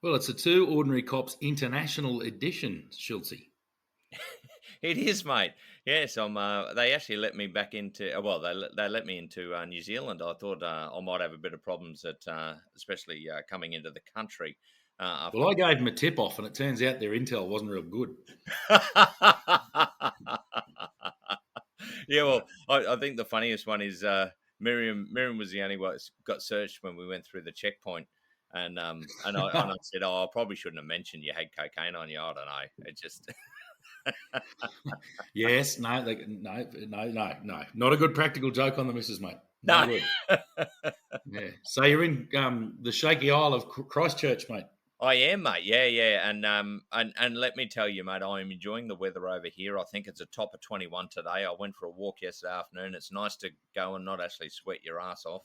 Well, it's a Two Ordinary Cops International Edition, Schultze. It is, mate. Yes, I'm. They actually let me back into. Well, they let me into New Zealand. I thought I might have a bit of problems at, especially coming into the country after. Well, I gave them a tip off, and it turns out their intel wasn't real good. Yeah, well, I think the funniest one is Miriam. Miriam was the only one that got searched when we went through the checkpoint, and I said, "Oh, I probably shouldn't have mentioned you had cocaine on you. I don't know. It just." Yes, no, no. Not a good practical joke on the missus, mate. No No. good. Yeah. So you're in the shaky isle of Christchurch, mate. I am, mate. Yeah, yeah, and let me tell you, mate, I am enjoying the weather over here. I think it's a top of 21 today. I went for a walk yesterday afternoon. It's nice to go and not actually sweat your ass off.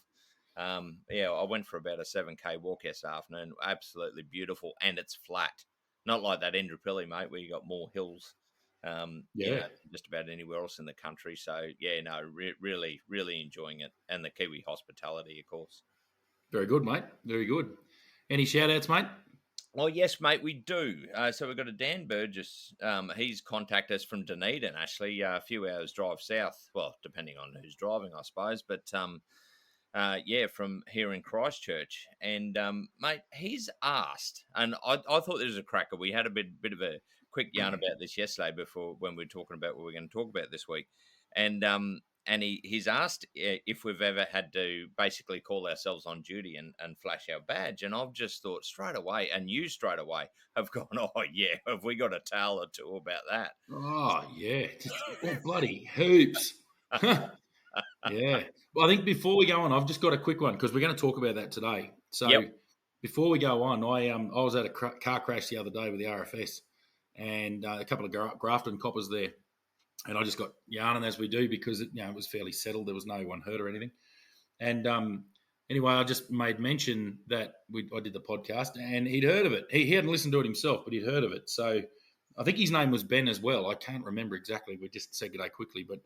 Yeah, I went for about a 7K walk yesterday afternoon. Absolutely beautiful, and it's flat. Not like that Indooroopilly, mate, where you got more hills. Yeah. Just about anywhere else in the country. So yeah, no, really, really enjoying it, and the Kiwi hospitality, of course. Very good, mate. Very good. Any shout outs, mate? Well, yes, mate, we do. So we've got a Dan Burgess. He's contacted us from Dunedin, actually, a few hours drive south. Well, depending on who's driving, I suppose. But yeah, from here in Christchurch. And mate, he's asked, and I thought this was a cracker. We had a bit of a quick yarn about this yesterday before when we were talking about what we're going to talk about this week. And he's asked if we've ever had to basically call ourselves on duty and flash our badge. And I've just thought straight away, and you straight away have gone, oh, yeah, have we got a tale or two about that? Oh, yeah. Bloody hoops. Yeah. Well, I think before we go on, I've just got a quick one because we're going to talk about that today. So Yep. before we go on, I was at a car crash the other day with the RFS and a couple of Grafton coppers there. And I just got yarning as we do because it was fairly settled. There was no one hurt or anything. And anyway, I just made mention that I did the podcast and he'd heard of it. He hadn't listened to it himself, but he'd heard of it. So I think his name was Ben as well. I can't remember exactly. We just said good day quickly, but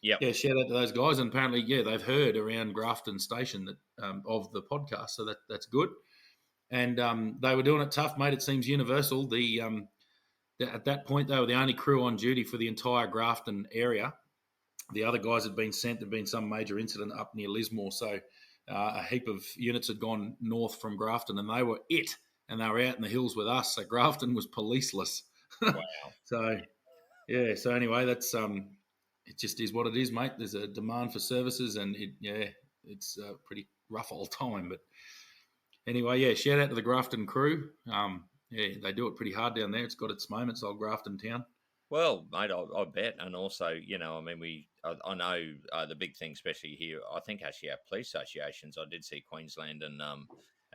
Yep. yeah, shout out to those guys. And apparently, yeah, they've heard around Grafton Station that of the podcast, so that's good. And they were doing it tough, mate. It seems universal. At that point, they were the only crew on duty for the entire Grafton area. The other guys had been sent. There'd been some major incident up near Lismore, so a heap of units had gone north from Grafton, and they were it. And they were out in the hills with us. So Grafton was policeless. Wow. So yeah. So anyway, that's it just is what it is, mate. There's a demand for services, and it's a pretty rough old time. But anyway, yeah, shout out to the Grafton crew. Yeah, they do it pretty hard down there. It's got its moments, old Grafton town. Well, mate, I bet, and also, I mean, I know the big thing, especially here. I think actually our police associations. I did see Queensland and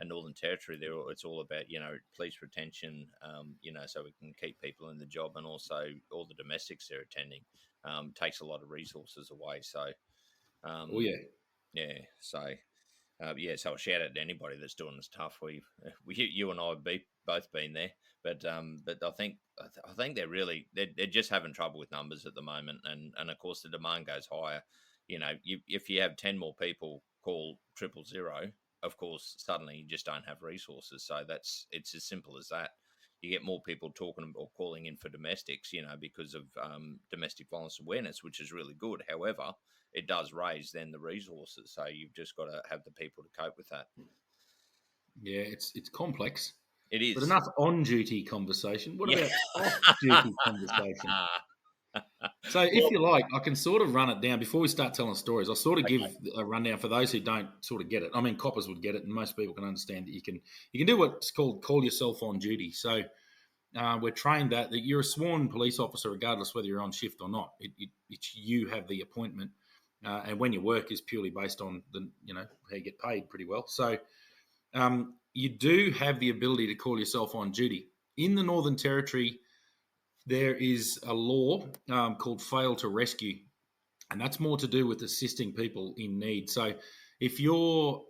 Northern Territory. There, it's all about police retention. So we can keep people in the job, and also all the domestics they're attending takes a lot of resources away. So, Oh yeah, yeah. So, so a shout out to anybody that's doing this tough. You and I have both been there, but I think they're just having trouble with numbers at the moment, and of course the demand goes higher. If you have 10 more people call 000, of course suddenly you just don't have resources. So it's as simple as that. You get more people talking or calling in for domestics, because of domestic violence awareness, which is really good. However, it does raise then the resources. So you've just got to have the people to cope with that. Yeah, it's complex. It is. But enough on-duty conversation. What about off-duty conversation? So if you like, I can sort of run it down before we start telling stories. I'll sort of give a rundown for those who don't sort of get it. I mean, coppers would get it, and most people can understand that you can do what's called call yourself on duty. So we're trained that you're a sworn police officer regardless whether you're on shift or not. It's you have the appointment, and when your work is purely based on how you get paid pretty well. So you do have the ability to call yourself on duty. In the Northern Territory, there is a law called Fail to Rescue, and that's more to do with assisting people in need. So if you're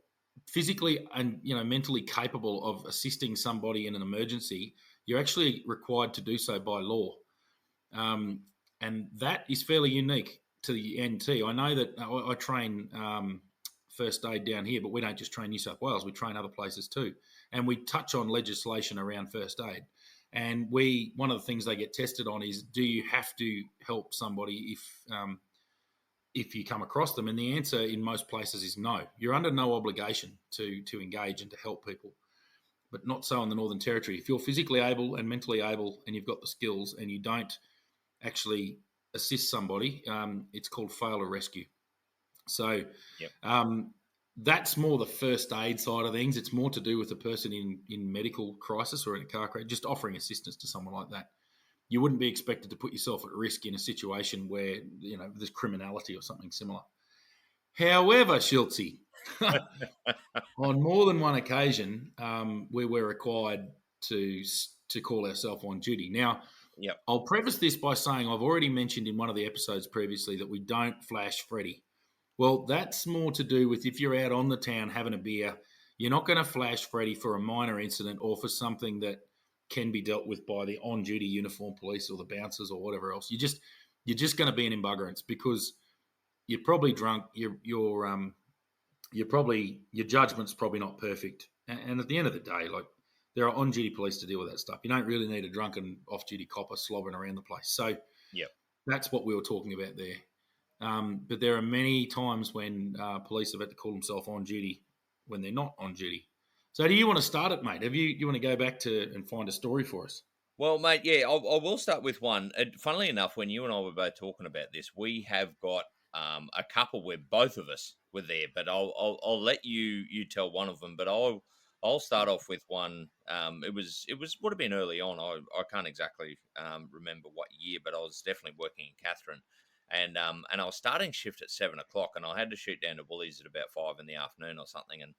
physically and mentally capable of assisting somebody in an emergency, you're actually required to do so by law. And that is fairly unique to the NT. I know that I train first aid down here, but we don't just train New South Wales, we train other places too. and we touch on legislation around first aid. And one of the things they get tested on is, do you have to help somebody if you come across them? And the answer in most places is no. You're under no obligation to engage and to help people, but not so in the Northern Territory. If you're physically able and mentally able and you've got the skills and you don't actually assist somebody, it's called fail or rescue. So Yep. That's more the first aid side of things. It's more to do with a person in medical crisis or in a car crash, just offering assistance to someone like that. You wouldn't be expected to put yourself at risk in a situation where, there's criminality or something similar. However, Schultzy, on more than one occasion, where we're required to call ourselves on duty. Now, Yep. I'll preface this by saying I've already mentioned in one of the episodes previously that we don't flash Freddy. Well, that's more to do with if you're out on the town having a beer, you're not going to flash Freddy for a minor incident or for something that can be dealt with by the on-duty uniform police or the bouncers or whatever else. You're just going to be an embuggerance because you're probably drunk. You're probably, your judgment's probably not perfect. And at the end of the day, like, there are on-duty police to deal with that stuff. You don't really need a drunken off-duty copper slobbering around the place. So Yep. that's what we were talking about there. But there are many times when police have had to call themselves on duty when they're not on duty. So do you want to start it, mate? You want to go back to and find a story for us? Well, mate, yeah, I will start with one. Funnily enough, when you and I were both talking about this, we have got a couple where both of us were there. But I'll let you tell one of them. But I'll start off with one. It would have been early on. I can't exactly remember what year, but I was definitely working in Catherine, and I was starting shift at 7 o'clock, and I had to shoot down to Woolies at about 5 in the afternoon or something. And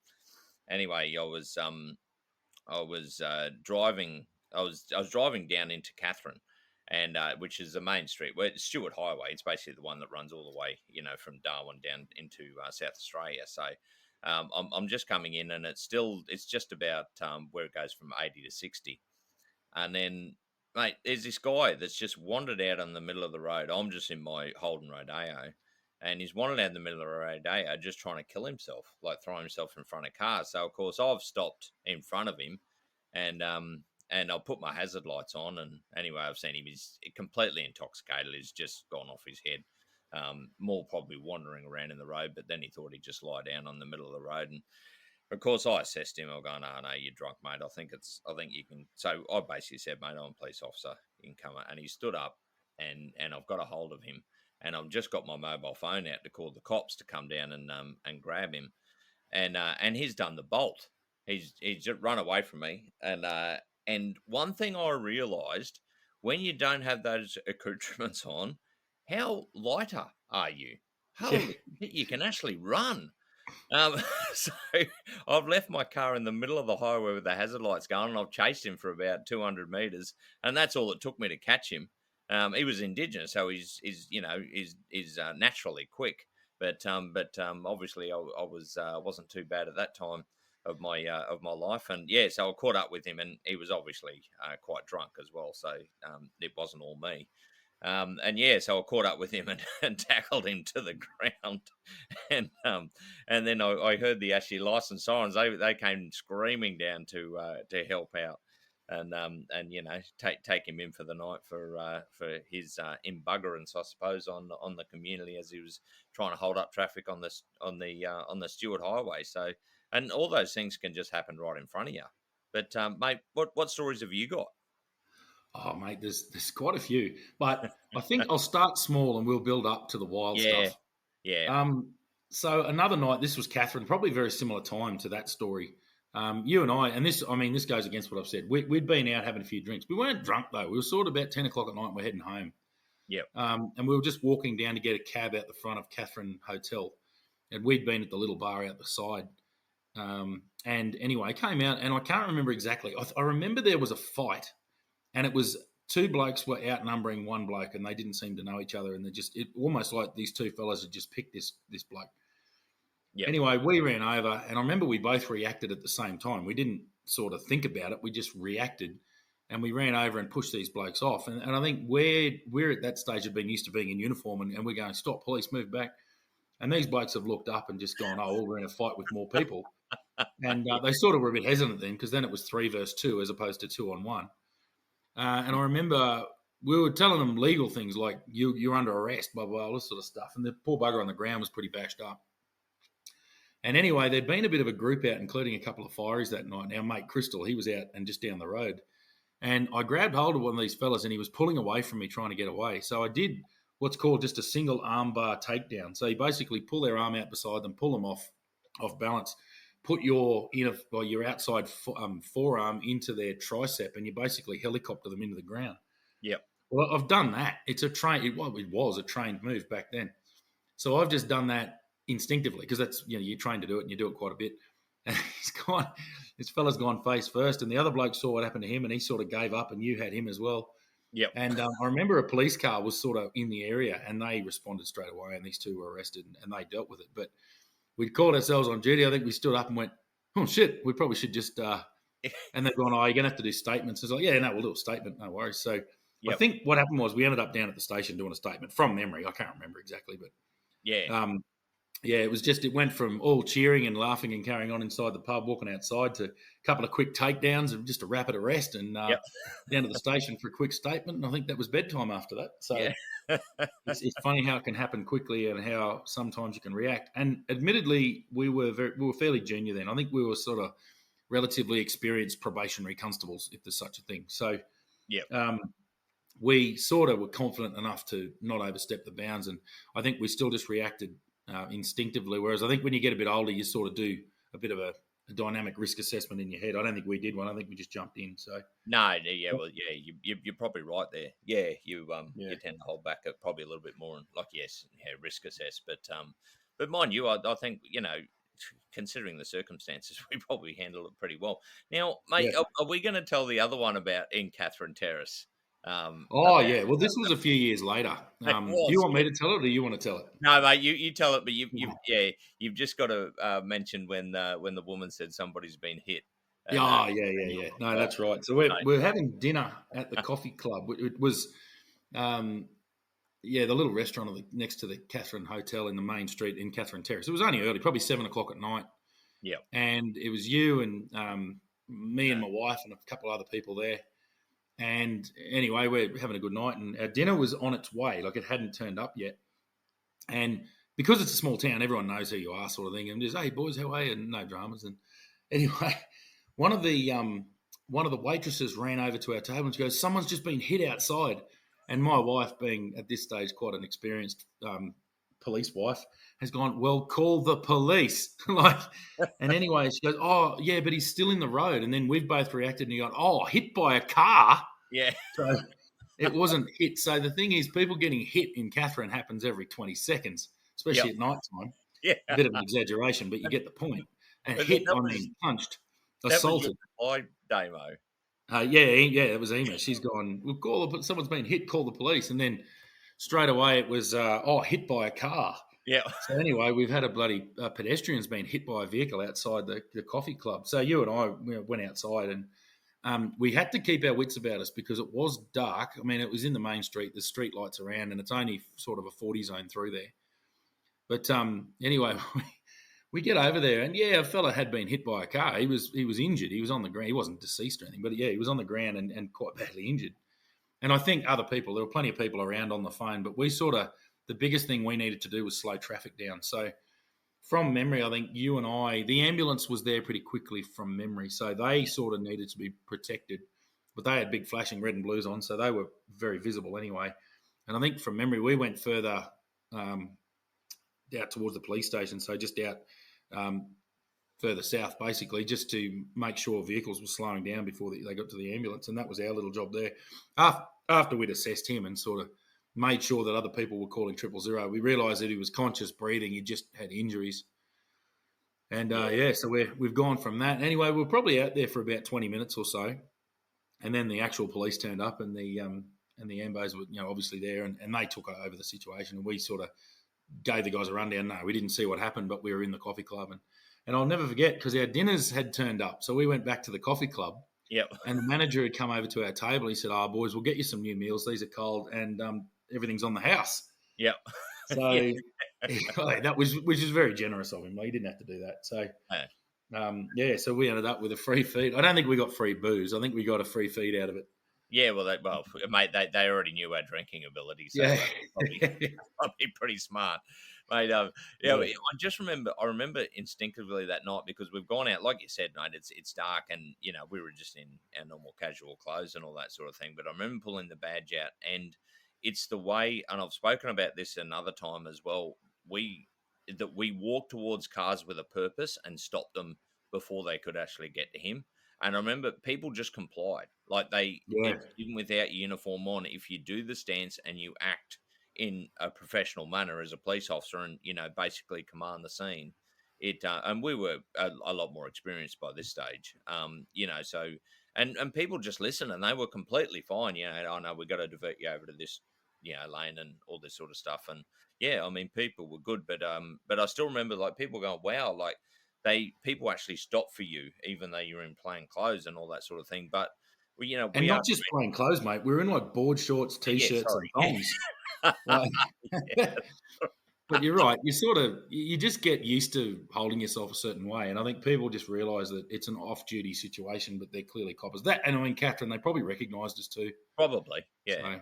anyway, I was driving. I was driving down into Catherine, and which is the main street. Where it's Stewart Highway. It's basically the one that runs all the way, from Darwin down into South Australia. So I'm just coming in, and it's just about where it goes from 80 to 60, and then, mate, there's this guy that's just wandered out on the middle of the road. I'm just in my Holden Rodeo, and he's wandered out in the middle of the Rodeo just trying to kill himself, like throwing himself in front of cars. So, of course, I've stopped in front of him, and I'll put my hazard lights on. And anyway, I've seen him. He's completely intoxicated. He's just gone off his head. More probably wandering around in the road, but then he thought he'd just lie down on the middle of the road. And of course, I assessed him. I'm going, "Oh no, you're drunk, mate. I think you can." So I basically said, "Mate, I'm a police officer. You can come." And he stood up, and I've got a hold of him, and I've just got my mobile phone out to call the cops to come down and grab him, and he's done the bolt. He's just run away from me, and one thing I realised, when you don't have those accoutrements on, how lighter are you? Yeah. Holy shit, you can actually run. So I've left my car in the middle of the highway with the hazard lights going, and I've chased him for about 200 meters, and that's all it took me to catch him. He was Indigenous, so he's naturally quick, but obviously I wasn't too bad at that time of my life, and yeah, so I caught up with him, and he was obviously quite drunk as well, so it wasn't all me. And yeah, so I caught up with him and tackled him to the ground, and then I heard the actually license sirens. They came screaming down to help out, and take him in for the night for his embuggerance, I suppose, on the community as he was trying to hold up traffic on the Stewart Highway. So, and all those things can just happen right in front of you. But mate, what stories have you got? Oh, mate, there's quite a few, but I think I'll start small and we'll build up to the wild Yeah, stuff. yeah, So another night, this was Catherine, probably very similar time to that story. You and I, and this goes against what I've said. We'd been out having a few drinks. We weren't drunk though. We were sort of about 10 o'clock at night and we're heading home. yep, And we were just walking down to get a cab out the front of Catherine Hotel. And we'd been at the little bar out the side. And anyway, came out and I can't remember exactly. I remember there was a fight. And it was two blokes were outnumbering one bloke, and they didn't seem to know each other. And it almost like these two fellas had just picked this bloke. yep, Anyway, we ran over, and I remember we both reacted at the same time. We didn't sort of think about it; we just reacted, and we ran over and pushed these blokes off. And I think we're at that stage of being used to being in uniform, and we're going, "Stop, police, move back!" And these blokes have looked up and just gone, "Oh, well, we're in a fight with more people." And they sort of were a bit hesitant then because then it was 3 versus 2 as opposed to 2-on-1. And I remember we were telling them legal things like you're under arrest, blah, blah, all this sort of stuff. And the poor bugger on the ground was pretty bashed up. And anyway, there'd been a bit of a group out, including a couple of fireys that night. Our mate Crystal, he was out and just down the road. And I grabbed hold of one of these fellas and he was pulling away from me trying to get away. So I did what's called just a single arm bar takedown. So you basically pull their arm out beside them, pull them off balance, put your your outside forearm into their tricep, and you basically helicopter them into the ground. Yep. Well, I've done that. It's a train. It was a trained move back then. So I've just done that instinctively because that's you're trained to do it and you do it quite a bit. And this fella's gone face first, and the other bloke saw what happened to him, and he sort of gave up, and you had him as well. Yep. And I remember a police car was sort of in the area, and they responded straight away, and these two were arrested, and they dealt with it. But we called ourselves on duty. I think we stood up and went, "Oh shit, we probably should just." And they're going, "Oh, you're gonna have to do statements." It's like, "Yeah, no, we'll do a statement, no worries." So I think what happened was we ended up down at the station doing a statement from memory. I can't remember exactly, but it was just, it went from all cheering and laughing and carrying on inside the pub, walking outside, to a couple of quick takedowns and just a rapid arrest and down to the station for a quick statement. And I think that was bedtime after that. So it's funny how it can happen quickly and how sometimes you can react. And admittedly, we were fairly junior then. I think we were sort of relatively experienced probationary constables, if there's such a thing. So we sort of were confident enough to not overstep the bounds. And I think we still just reacted instinctively, whereas I think when you get a bit older, you sort of do a bit of a dynamic risk assessment in your head. I don't think we did one. I think we just jumped in. So you're probably right there. Yeah, you tend to hold back probably a little bit more, and risk assess. But mind you, I think considering the circumstances, we probably handled it pretty well. Now, mate, are we going to tell the other one about in Catherine Terrace? Well, this was a few years later. Do you want me to tell it, or do you want to tell it? No, mate, you tell it. But you've just got to mention when the woman said somebody's been hit. And, No, that's right. So we're having dinner at the coffee club. It was, the little restaurant next to the Catherine Hotel in the main street in Catherine Terrace. It was only early, probably 7:00 at night. Yeah, and it was you and me and my wife and a couple other people there. And anyway, we're having a good night, and our dinner was on its way. Like, it hadn't turned up yet. And because it's a small town, everyone knows who you are, sort of thing. And just, "Hey, boys, how are you?" And no dramas. And anyway, one of the waitresses ran over to our table and she goes, "Someone's just been hit outside." And my wife, being at this stage quite an experienced police wife, has gone, "Well, call the police." And anyway, she goes, "Oh, yeah, but he's still in the road." And then we've both reacted and gone, "Oh, hit by a car." Yeah. So it wasn't hit. So the thing is, people getting hit in Catherine happens every 20 seconds, especially at night time. Yeah. A bit of an exaggeration, but you get the point. And hit, punched, assaulted. That was Damo. It was Ema. She's gone, "We'll someone's been hit, call the police." And then straight away it was, hit by a car. Yeah. So anyway, we've had a bloody pedestrian's been hit by a vehicle outside the coffee club. So you and I went outside, and we had to keep our wits about us because it was dark. I mean, it was in the main street. There's street lights around, and it's only sort of a 40 zone through there. But anyway, we get over there, and a fella had been hit by a car. He was injured. He was on the ground. He wasn't deceased or anything, but he was on the ground and quite badly injured. And I think there were plenty of people around on the phone, but the biggest thing we needed to do was slow traffic down. So from memory, I think you and the ambulance was there pretty quickly from memory. So they sort of needed to be protected, but they had big flashing red and blues on, so they were very visible anyway. And I think from memory, we went further out towards the police station, so just out further south, basically, just to make sure vehicles were slowing down before they got to the ambulance. And that was our little job there. After we'd assessed him and sort of made sure that other people were calling 000, we realised that he was conscious, breathing. He just had injuries. And, so we've gone from that. Anyway, we were probably out there for about 20 minutes or so. And then the actual police turned up, and the ambos were, obviously there, and they took over the situation. And we sort of gave the guys a rundown. No, we didn't see what happened, but we were in the coffee club. And I'll never forget, because our dinners had turned up. So we went back to the coffee club. Yep. And the manager had come over to our table. He said, "Oh, boys, we'll get you some new meals. These are cold, and everything's on the house." Yep. So which is very generous of him. He didn't have to do that. So So we ended up with a free feed. I don't think we got free booze. I think we got a free feed out of it. Yeah, mate, they already knew our drinking ability, so Yeah. probably pretty smart, mate. Yeah. I remember instinctively that night because we've gone out, like you said, mate. It's dark, and we were just in our normal casual clothes and all that sort of thing. But I remember pulling the badge out, and it's the way, and I've spoken about this another time as well. We walked towards cars with a purpose and stopped them before they could actually get to him. And I remember people just complied. Like Yeah. even without your uniform on, if you do the stance and you act in a professional manner as a police officer and, basically command the scene, and we were a lot more experienced by this stage, so, and people just listen and they were completely fine. Oh no, we got to divert you over to this, lane and all this sort of stuff. And yeah, I mean, people were good, but I still remember like people going, wow, like, people actually stop for you, even though you're in plain clothes and all that sort of thing. But And we are. not just plain clothes, mate. We were in like board shorts, Yeah, t-shirts, and sorry. thongs. Like, Yeah, but you're right. You just get used to holding yourself a certain way, and I think people just realise that it's an off-duty situation, but they're clearly coppers. That, and I mean, Catherine, they probably recognised us too. probably. Yeah, So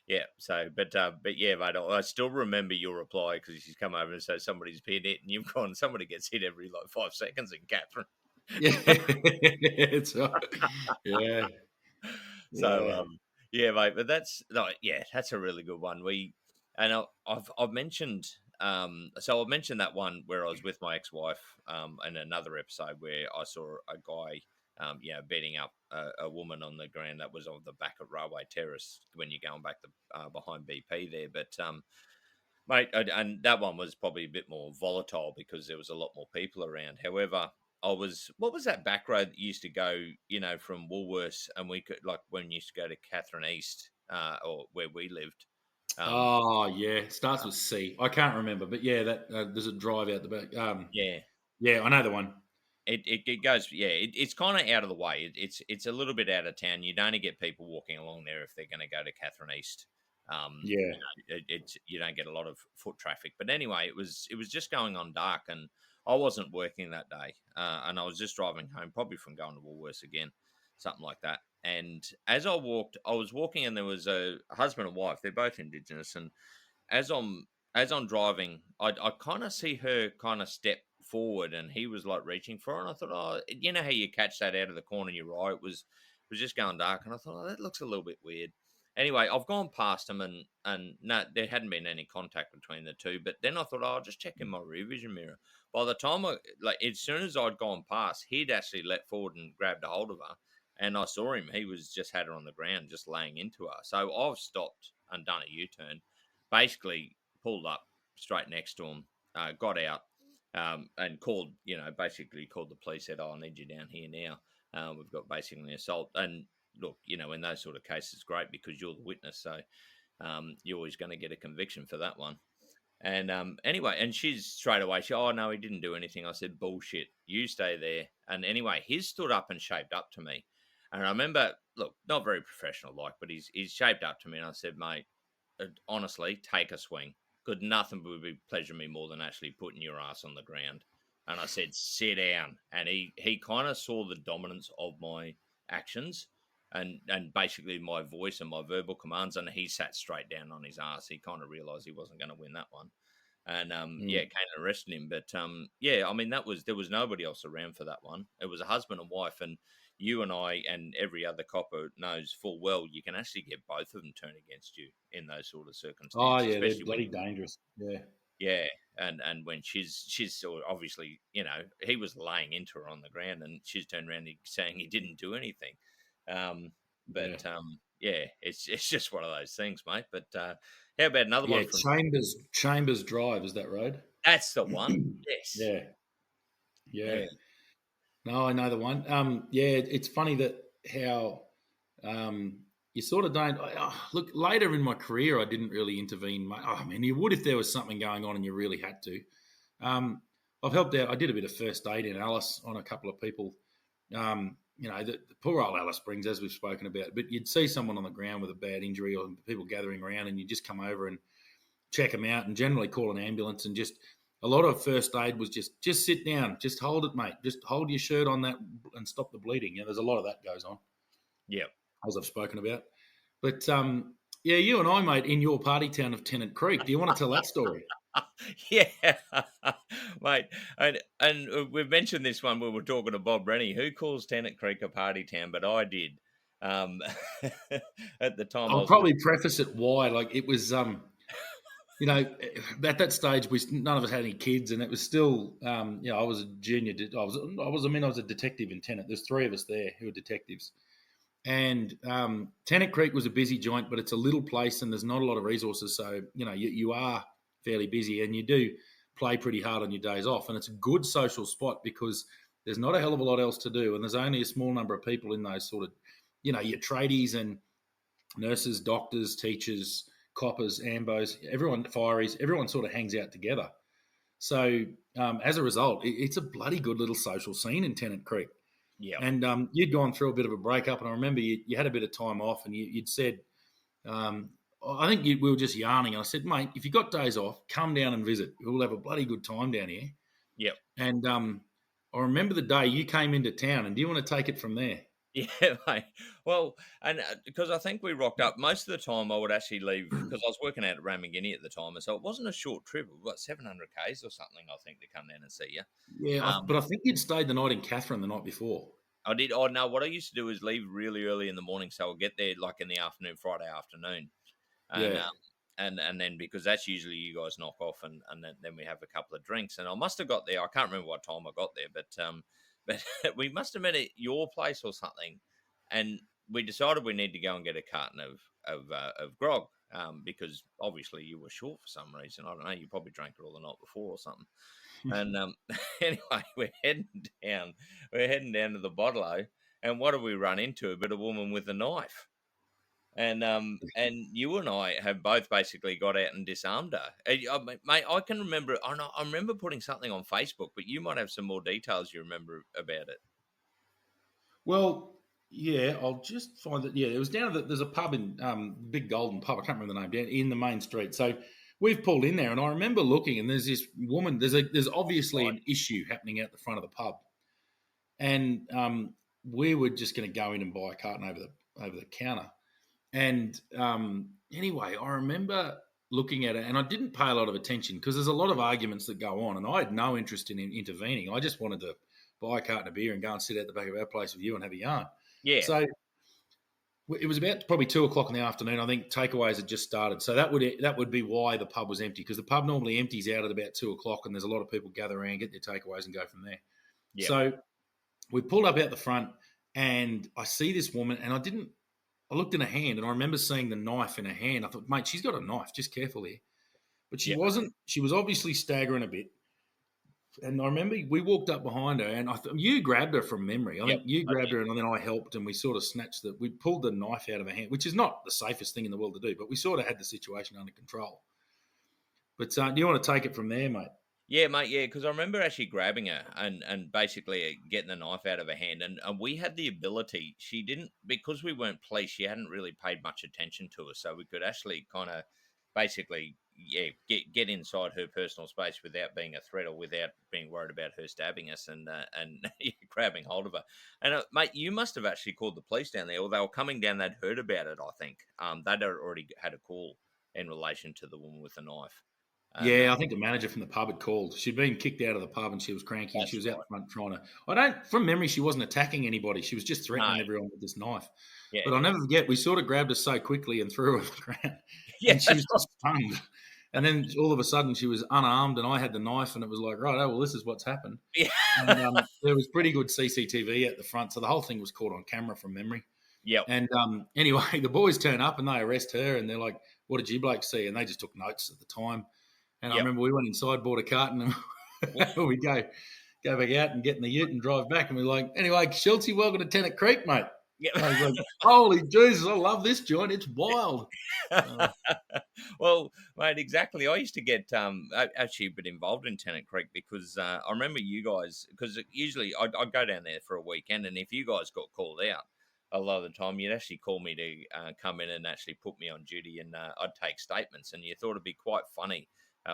yeah. So, but yeah, mate. I still remember your reply because she's come over and said somebody's been hit, and you've gone. Somebody gets hit every like 5 seconds in Catherine. yeah, it's yeah, So yeah. yeah, mate. But that's no, yeah, that's a really good one. I've mentioned so I've mentioned that one where I was with my ex-wife in another episode where I saw a guy beating up a woman on the ground that was on the back of Railway Terrace when you're going back behind BP there. But mate, and that one was probably a bit more volatile because there was a lot more people around. However, what was that back road that used to go, from Woolworths, and we could, like, when we used to go to Catherine East, or where we lived. Um, Oh yeah, it starts with C. I can't remember, but yeah, that there's a drive out the back. yeah, Yeah, I know the one. it goes, yeah, it's kind of out of the way. It's a little bit out of town. You'd only get people walking along there if they're going to go to Catherine East. Yeah, You don't get a lot of foot traffic. But anyway, it was just going on dark, and I wasn't working that day, and I was just driving home, probably from going to Woolworths again, something like that. And as I was walking, and there was a husband and wife. They're both Indigenous, and as I'm driving, I kind of see her kind of step forward, and he was like reaching for her, and I thought, oh, you know how you catch that out of the corner of your eye? It was just going dark, and I thought, oh, that looks a little bit weird. Anyway, I've gone past him, and no, there hadn't been any contact between the two. But then I thought, oh, I'll just check in my rear vision mirror. By the time as soon as I'd gone past, he'd actually leapt forward and grabbed a hold of her, and I saw him. He was just had her on the ground, just laying into her. So I've stopped and done a U-turn, basically pulled up straight next to him, got out, and basically called the police, said, oh, I need you down here now. We've got basically assault. And look, in those sort of cases, great because you're the witness. So you're always going to get a conviction for that one. And anyway, and she's straight away, oh, no, he didn't do anything. I said, bullshit, you stay there. And anyway, he stood up and shaped up to me. And I remember, look, not very professional like, but he's shaped up to me. And I said, mate, honestly, take a swing. Could nothing would be pleasure me more than actually putting your ass on the ground. And I said, sit down. And he kind of saw the dominance of my actions and basically my voice and my verbal commands, and he sat straight down on his ass. He kind of realised he wasn't going to win that one. And Mm. came and arrested him. But yeah, I mean, there was nobody else around for that one. It was a husband and wife, and you and I and every other copper knows full well you can actually get both of them turned against you in those sort of Oh circumstances, yeah, they're especially when bloody dangerous. Yeah, yeah, and when she's sort of obviously he was laying into her on the ground, and she's turned around saying he didn't do anything. Um, yeah, but yeah, it's just one of those things, mate. But how about another yeah. one from? Chambers Drive is that road? That's the one. Yes. Yeah, yeah. Yeah. No, I know the one. Yeah, it's funny that how um, you sort of don't look later in my career. I didn't really intervene. I mean, you would if there was something going on and you really had to. I've helped out. I did a bit of first aid in Alice on a couple of people. The poor old Alice Springs, as we've spoken about. But you'd see someone on the ground with a bad injury or people gathering around, and you just come over and check them out, and generally call an ambulance and just a lot of first aid was just sit down, just hold it, mate, just hold your shirt on that and stop the bleeding. There's a lot of that goes on, Yeah. as I've spoken about. But yeah, you and I, mate, in your party town of Tennant Creek. Do you want to tell that story? Yeah, mate, and we've mentioned this one when we were talking to Bob Rennie. Who calls Tennant Creek a party town? But I did. Um, at the time, I I'll was with. probably preface it why. Like it was, you know, at that stage, none of us had any kids, and it was still, I was a junior. I was a detective in Tennant. There's three of us there who were detectives, and Tennant Creek was a busy joint, but it's a little place, and there's not a lot of resources. So you are fairly busy, and you do play pretty hard on your days off, and it's a good social spot because there's not a hell of a lot else to do, and there's only a small number of people in those sort of, your tradies and nurses, doctors, teachers, coppers, ambos, everyone, fireys, everyone sort of hangs out together. So as a result, it's a bloody good little social scene in Tennant Creek. Yeah, And you'd gone through a bit of a breakup, and I remember you had a bit of time off, and you'd said, um, I think we were just yarning. And I said, mate, if you got days off, come down and visit. We'll have a bloody good time down here. yeah. And I remember the day you came into town, and do you want to take it from there? Yeah, mate. Well, and because I think we rocked up most of the time, I would actually leave because I was working out at Raminginney at the time, and so it wasn't a short trip. It was what 700 k's or something, I think, to come down and see you. Yeah, Um, but I think you'd stayed the night in Catherine the night before. I did. Oh no, what I used to do is leave really early in the morning, so I'll get there like in the afternoon, Friday afternoon, and Yeah. and then because that's usually you guys knock off, and then we have a couple of drinks, and I must have got there. I can't remember what time I got there, but we must have met at your place or something, and we decided we need to go and get a carton of grog. Because obviously you were short for some reason. I don't know. You probably drank it all the night before or something. And anyway, down. We're heading down to the bottle, and what do we run into? But a woman with a knife. And you and I have both basically got out and disarmed her. Mate, I can remember. I remember putting something on Facebook, but you might have some more details you remember about it. Well, yeah, I'll just find that. Yeah, it was down at there's a pub in Big Golden Pub. I can't remember the name. Down in the main street. So we've pulled in there, and I remember looking, and there's this woman. There's obviously Right? an issue happening out the front of the pub, and we were just going to go in and buy a carton over the counter. And anyway, I remember looking at it, and I didn't pay a lot of attention because there's a lot of arguments that go on, and I had no interest in intervening. I just wanted to buy a carton of beer and go and sit at the back of our place with you and have a yarn. Yeah. So it was about probably 2 o'clock in the afternoon. I think takeaways had just started, so that would be why the pub was empty because the pub normally empties out at about 2 o'clock, and there's a lot of people gather around, get their takeaways, and go from there. Yeah. So we pulled up out the front, and I see this woman, and I looked in her hand, and I remember seeing the knife in her hand. I thought, mate, she's got a knife. Just careful here. But she Yeah. wasn't. She was obviously staggering a bit. And I remember we walked up behind her, and you grabbed her from memory. I Yep. think you I grabbed did. her, and then I helped, and we sort of snatched we pulled the knife out of her hand, which is not the safest thing in the world to do, but we sort of had the situation under control. But do you want to take it from there, mate? Yeah, mate. Yeah, because I remember actually grabbing her and basically getting the knife out of her hand, and we had the ability. She didn't because we weren't police. She hadn't really paid much attention to us, so we could actually kind of basically get inside her personal space without being a threat or without being worried about her stabbing us and grabbing hold of her. And mate, you must have actually called the police down there, or they were coming down. They'd heard about it. I think they'd already had a call in relation to the woman with the knife, and Yeah, I think the manager from the pub had called. She'd been kicked out of the pub and she was cranky and she that's was out the right. front trying to. I don't, from memory, she wasn't attacking anybody. She was just No, threatening everyone with this knife. yeah, But I'll never forget, we sort of grabbed her so quickly and threw her on the ground yeah, and she that's was just stunned. And then all of a sudden she was unarmed and I had the knife and it was like, right, oh, well, this is what's happened. right. And Yeah. there was pretty good CCTV at the front. So the whole thing was caught on camera from memory. Yep. And anyway, the boys turn up and they arrest her and they're like, what did you blokes see? And they just took notes at the time. And I Yep. remember we went inside, bought a carton, and we go back out and get in the ute and drive back. And we're like, anyway, Schulte, welcome to Tennant Creek, mate. Yep. And I was like, holy Jesus, I love this joint. It's wild. Uh, Well, mate, exactly. I used to get actually a bit involved in Tennant Creek because I remember you guys because usually I'd go down there for a weekend, and if you guys got called out, a lot of the time you'd actually call me to come in and actually put me on duty, and I'd take statements, and you thought it'd be quite funny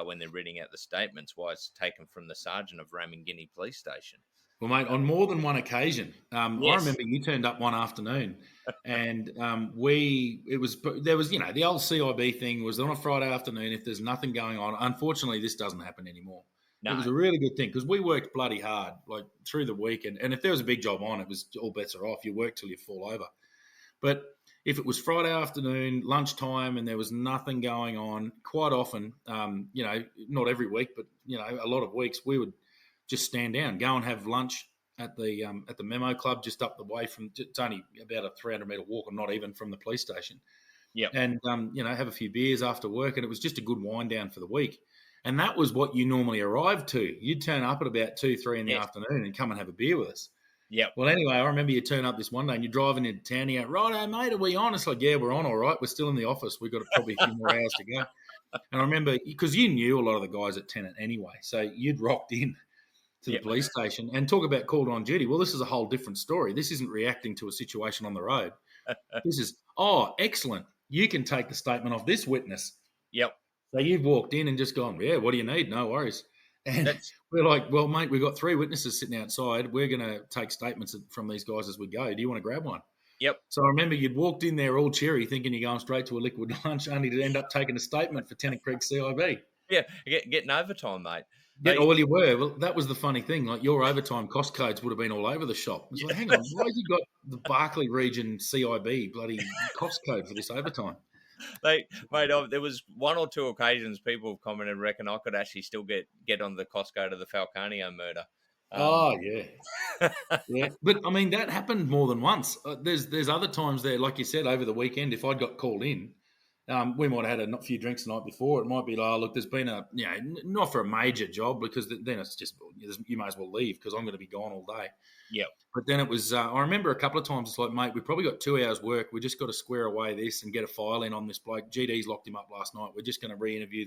when they're reading out the statements why it's taken from the sergeant of Ramangini Police Station. Well, mate, on more than one occasion, I Yes. remember you turned up one afternoon, and there was the old CIB thing was on a Friday afternoon if there's nothing going on. Unfortunately, this doesn't happen anymore. It No. was a really good thing because we worked bloody hard like through the week, and if there was a big job on, it was all bets are off. You work till you fall over. But if it was Friday afternoon, lunchtime, and there was nothing going on, quite often, not every week, but a lot of weeks, we would just stand down, go and have lunch at the Memo Club just up the way from. It's only about a 300-meter walk, or not even from the police station, Yep. and have a few beers after work, and it was just a good wind down for the week. And that was what you normally arrived to. You'd turn up at about 2-3 in the Yes. afternoon and come and have a beer with us. Yep. Well, anyway, I remember you turn up this one day and you're driving into town. And you go, righto, mate, are we on? It's like, yeah, we're on, all right. We're still in the office. We've got probably a few more hours to go. And I remember because you knew a lot of the guys at Tenant anyway, so you'd rocked in to the police station and talk about called on duty. Well, this is a whole different story. This isn't reacting to a situation on the road. This is, excellent. You can take the statement of this witness. Yep. So you've walked in and just gone, yeah, what do you need? No worries. And we're like, well, mate, we've got 3 witnesses sitting outside. We're going to take statements from these guys as we go. Do you want to grab one? Yep. So I remember you'd walked in there all cheery thinking you're going straight to a liquid lunch only to end up taking a statement for Tennant Creek CIB. Yeah, getting overtime, mate. Well, you were. Well, that was the funny thing. Like your overtime cost codes would have been all over the shop. It's like, hang on, why have you got the Barclay Region CIB bloody cost code for this overtime? Mate, there was 1 or 2 occasions people have commented and reckon I could actually still get on the cost code of the Falconio murder. Yeah. Yeah. But, I mean, that happened more than once. There's other times there, like you said, over the weekend, if I'd got called in, we might have had a few drinks the night before. It might be like, look, there's been not for a major job because then it's just, you may as well leave because I'm going to be gone all day. Yeah. But then it was, I remember a couple of times it's like, mate, we've probably got 2 hours work. We just got to square away this and get a file in on this bloke. GD's locked him up last night. We're just going to re-interview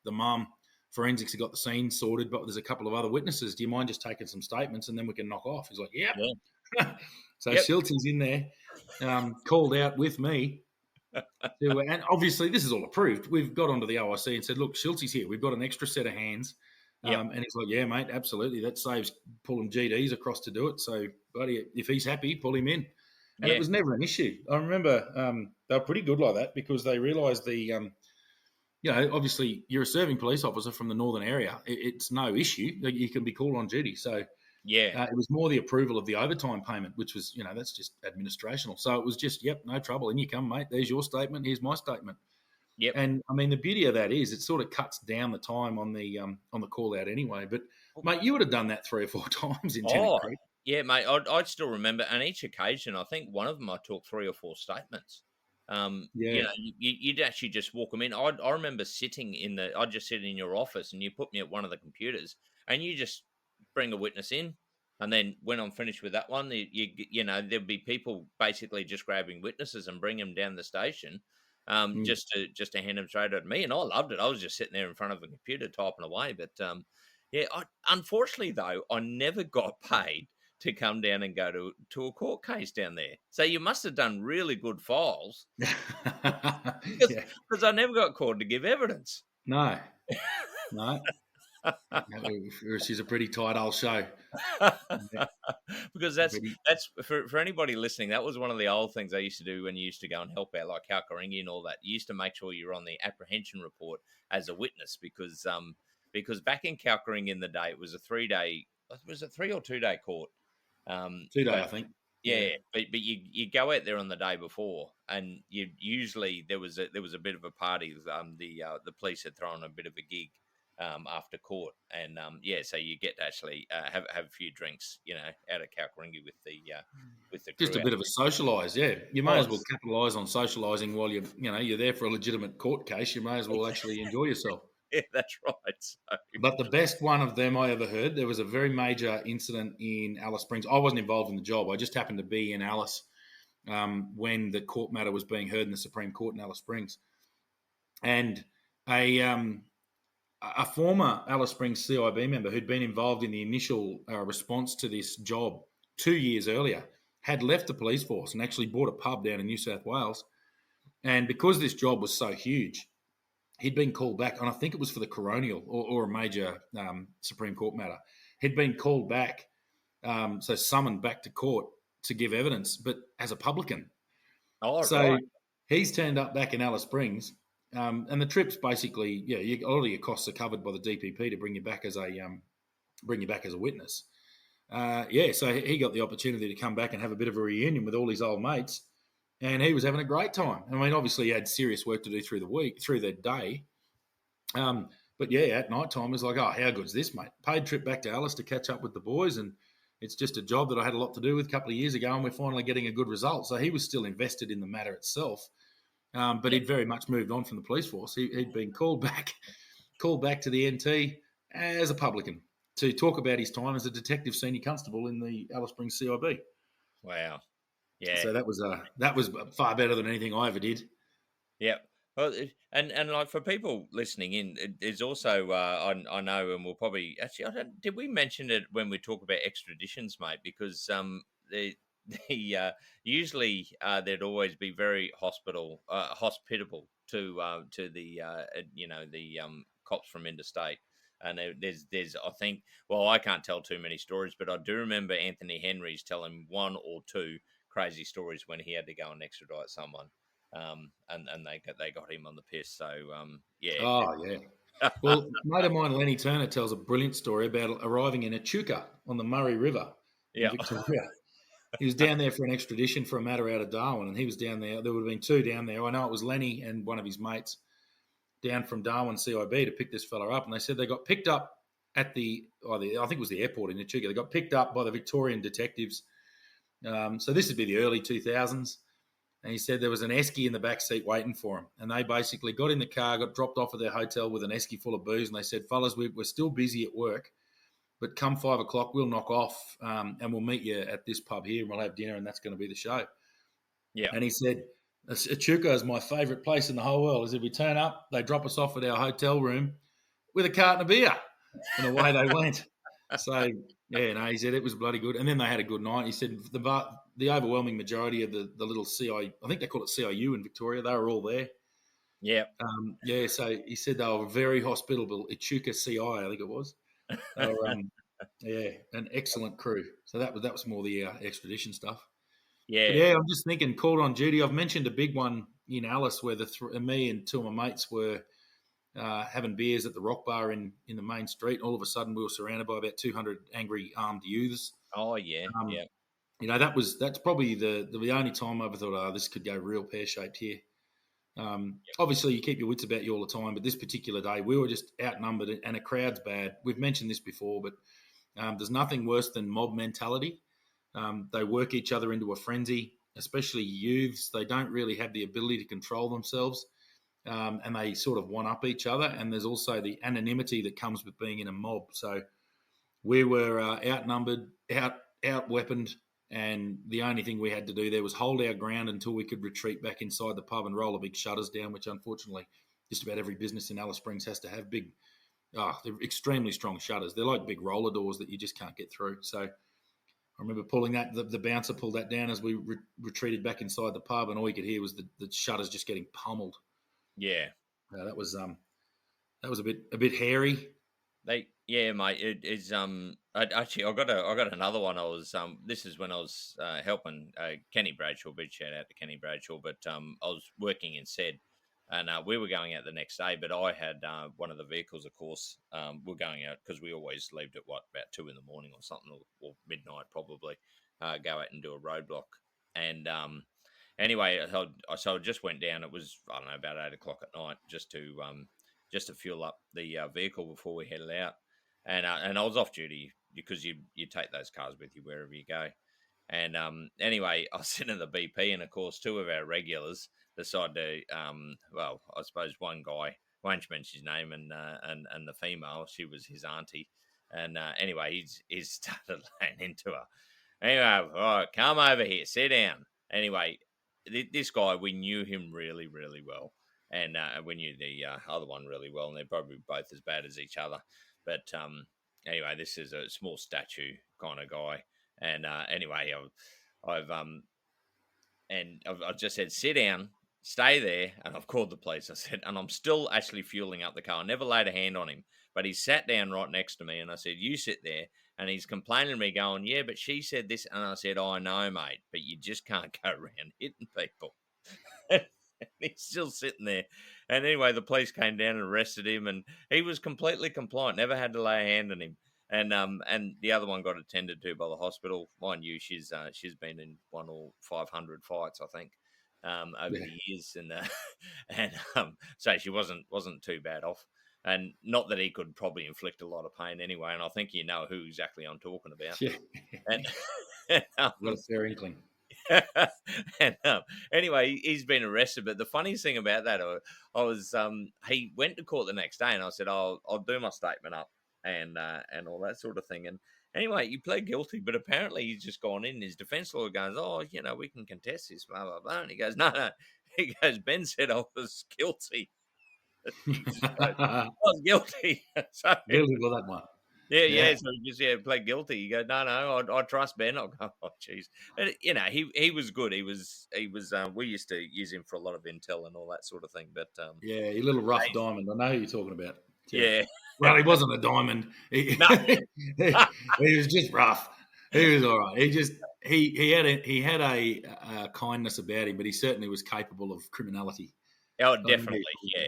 the mum. Forensics have got the scene sorted, but there's a couple of other witnesses. Do you mind just taking some statements and then we can knock off? He's like, yep. Yeah. So Shilty's in there, called out with me. And obviously this is all approved. We've got onto the OIC and said, look, Shilty's here. We've got an extra set of hands. And he's like, yeah, mate, absolutely. That saves pulling GDs across to do it. So, buddy, if he's happy, pull him in. And it was never an issue. I remember they were pretty good like that because they realised obviously you're a serving police officer from the northern area. It's no issue. You can be called on duty. So, it was more the approval of the overtime payment, which was, that's just administrational. So it was just, yep, no trouble. In you come, mate. There's your statement. Here's my statement. Yep. And I mean, the beauty of that is it sort of cuts down the time on the call out anyway. But mate, you would have done that 3 or 4 times in Tennant Creek. Yeah, mate. I'd still remember, and each occasion, I think one of them I took 3 or 4 statements. You'd actually just walk them in. I remember I'd just sit in your office, and you put me at one of the computers, and you just bring a witness in. And then when I'm finished with that one, there'd be people basically just grabbing witnesses and bring them down the station. Just to hand them straight at me, and I loved it. I was just sitting there in front of a computer typing away. But unfortunately though, I never got paid to come down and go to a court case down there. So you must have done really good files because I never got called to give evidence. No. She's a pretty tight old show. Because that's for anybody listening, that was one of the old things I used to do when you used to go and help out like Kalkaringi and all that. You used to make sure you were on the apprehension report as a witness because back in Kalkaringi in the day it was a 3-day, was it 3 or 2 day court? 2 day, I think. Yeah, but you go out there on the day before, and you usually there was a bit of a party. The police had thrown a bit of a gig after court, and so you get to actually have a few drinks, out at Kalkaringi with the crew. Just a bit of a socialise, yeah. You may as well capitalise on socialising while you're there for a legitimate court case. You may as well actually enjoy yourself. Yeah, that's right. So. But the best one of them I ever heard, there was a very major incident in Alice Springs. I wasn't involved in the job. I just happened to be in Alice when the court matter was being heard in the Supreme Court in Alice Springs. And a former Alice Springs CIB member who'd been involved in the initial response to this job 2 years earlier had left the police force and actually bought a pub down in New South Wales. And because this job was so huge, he'd been called back, and I think it was for the coronial or a major Supreme Court matter. He'd been called back, so summoned back to court to give evidence, but as a publican. Oh, So right. he's turned up back in Alice Springs, and the trip's basically, a lot of your costs are covered by the DPP to bring you back as a witness. So he got the opportunity to come back and have a bit of a reunion with all his old mates, and he was having a great time. I mean, obviously, he had serious work to do through the day. But yeah, at night time, it was like, oh, how good's this, mate? Paid trip back to Alice to catch up with the boys, and it's just a job that I had a lot to do with a couple of years ago, and we're finally getting a good result. So he was still invested in the matter itself, but Yep. he'd very much moved on from the police force. He'd been called back to the NT as a publican to talk about his time as a detective senior constable in the Alice Springs CIB. Wow. Yeah. So that was far better than anything I ever did. Yeah. Well, and like for people listening in, there's also I know, and we'll probably actually, I don't, did we mention it when we talk about extraditions, mate? Because the usually they'd always be very hospitable to the the cops from interstate. And there's I think, well, I can't tell too many stories, but I do remember Anthony Henry's telling one or two crazy stories when he had to go and extradite someone, and they got him on the piss. So yeah, Oh yeah. Well, mate of mine, Lenny Turner, tells a brilliant story about arriving in Echuca on the Murray River in yeah, Victoria. He was down there for an extradition for a matter out of Darwin, and he was down there. There would have been two down there. I know it was Lenny and one of his mates down from Darwin CIB to pick this fella up, and they said they got picked up at I think it was the airport in Echuca. They got picked up by the Victorian detectives. So this would be the early 2000s. And he said there was an esky in the back seat waiting for him. And they basically got in the car, got dropped off at their hotel with an esky full of booze. And they said, fellas, we're still busy at work, but come 5 o'clock, we'll knock off and we'll meet you at this pub here and we'll have dinner and that's going to be the show. yeah, And he said, Echuca is my favourite place in the whole world. He said, we turn up, they drop us off at our hotel room with a carton of beer. And away they went. So, yeah, no, he said it was bloody good. And then they had a good night. He said the overwhelming majority of the little I think they call it CIU in Victoria, they were all there. yeah, So he said they were very hospitable. Echuca CI, I think it was. They were, an excellent crew. So that was more the extradition stuff. But yeah. yeah, I'm just thinking, called on duty. I've mentioned a big one in Alice where me and two of my mates were having beers at the Rock Bar in the main street. All of a sudden, we were surrounded by about 200 angry armed youths. Oh yeah, Um, yeah, that's probably the only time I ever thought, oh, this could go real pear shaped here. Obviously, you keep your wits about you all the time, but this particular day, we were just outnumbered, and a crowd's bad. We've mentioned this before, but there's nothing worse than mob mentality. They work each other into a frenzy, especially youths. They don't really have the ability to control themselves, and they sort of one up each other. And there's also the anonymity that comes with being in a mob. So we were outnumbered, out weaponed, and the only thing we had to do there was hold our ground until we could retreat back inside the pub and roll the big shutters down, which unfortunately just about every business in Alice Springs has to have they're extremely strong shutters. They're like big roller doors that you just can't get through. So I remember pulling that, the bouncer pulled that down as we retreated back inside the pub, and all you could hear was the shutters just getting pummeled. yeah. That was a bit hairy. Yeah, mate. It is actually I got another one. I was this is when I was helping Kenny Bradshaw. Big shout out to Kenny Bradshaw. But I was working in said, and we were going out the next day. But I had one of the vehicles, of course. We're going out because we always leave at about 2 in the morning or something, or midnight probably. Go out and do a roadblock, and anyway, so I just went down. It was, I don't know, about 8 o'clock at night, just to fuel up the vehicle before we headed out. And I was off duty because you take those cars with you wherever you go. And anyway, I was sitting in the BP, and of course, two of our regulars decided to, well, I suppose one guy, won't mention his name, and the female, she was his auntie. And anyway, he's started laying into her. Anyway, all right, come over here, sit down. Anyway, this guy, we knew him really, really well. And we knew the other one really well, and they're probably both as bad as each other. But anyway, this is a small statue kind of guy. And anyway, I've just said, sit down. stay there. And I've called the police. I said, and I'm still actually fueling up the car. I never laid a hand on him, but he sat down right next to me. And I said, you sit there. And he's complaining to me, going, yeah, but she said this. And I said, I know, mate, but you just can't go around hitting people. And he's still sitting there. And anyway, the police came down and arrested him, and he was completely compliant, never had to lay a hand on him. And the other one got attended to by the hospital. Mind you, she's been in 500 fights, I think, over Yeah. the years, and so she wasn't too bad off. And not that he could probably inflict a lot of pain anyway. And I think you know who exactly I'm talking about. Yeah. And Got a fair inkling. and anyway, he's been arrested. But the funniest thing about that, I was he went to court the next day, and I said, I'll do my statement up and all that sort of thing. And anyway, he pled guilty, but apparently he's just gone in. His defense lawyer goes, oh, we can contest this, blah blah blah. And he goes, no. He goes, Ben said I was guilty. I was guilty. So Guilty for that one. yeah. So he just pled guilty. You go, no, I trust Ben. I'll go, oh, jeez. He was good. He was. We used to use him for a lot of intel and all that sort of thing. But Yeah, a little rough diamond. I know who you're talking about. yeah. Well, he wasn't a diamond. He, No. he was just rough. He was all right. He had a kindness about him, but he certainly was capable of criminality. Oh, I think definitely.